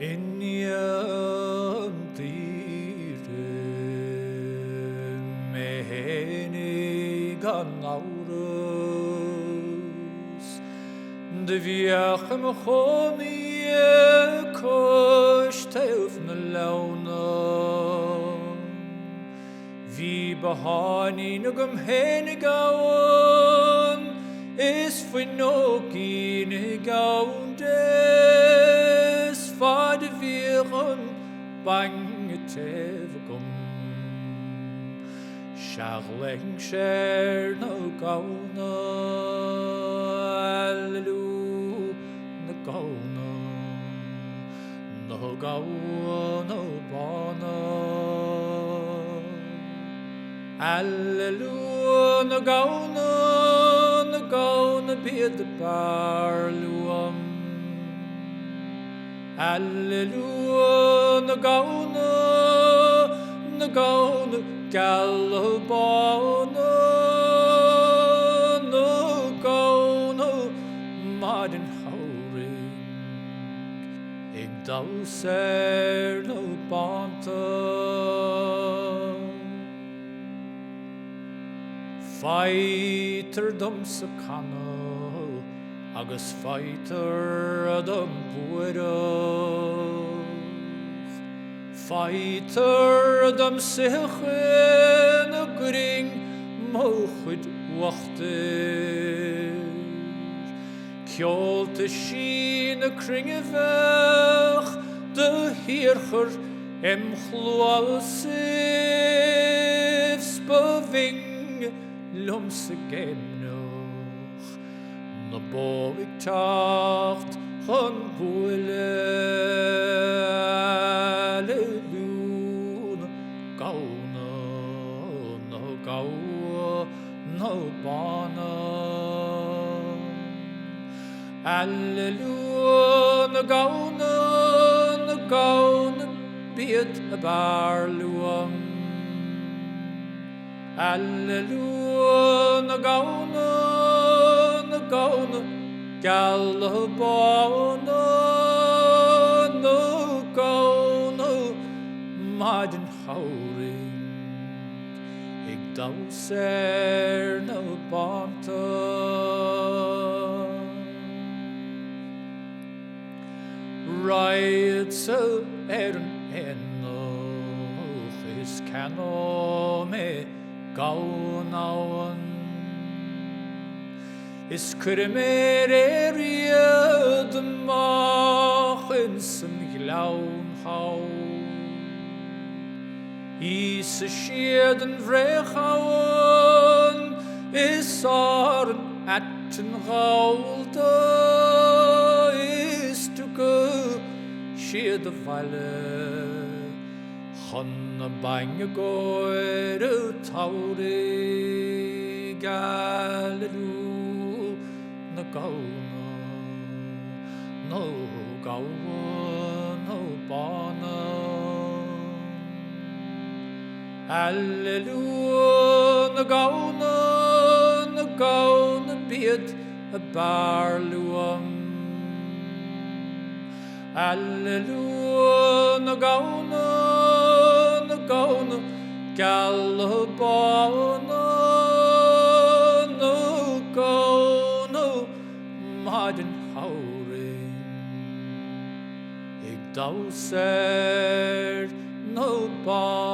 Inniam tire meheni gan aurus de viachem chomie koshteuf na launa vi bahani nugum heni gaun is finoki ne gaun des fad viren bange tevgum Charleng cher no gauna Alleluia no gauna no gauna bana Alleluia no gauna bid the barluam Alleluia no gauna galabana no gauna madin hauring ig dauser no banta Fighter dum sakano agus fighter adam puero Fighter adam sichen a gring mochid wachter Kjolte sheen a kringe vech de heercher em chloal sifs beving lumse genoch na bovig tacht han bule Alleluia gauna no bana Alleluia no gauna bid a barluam Alleluia no gauna galabana no gauna madin hauring ig dauser no banta Right so erin enoch is canome gaunawan is kurmer eriad machen som glaun hau is schieden vrechawan is arn atten raulta is tuke schiede valle Hanna bange goire taure Alleluia no gauna no bana Alleluia no gauna bid a barluam Alleluia no gauna galabana no gauna madin hauring ig dauser no bana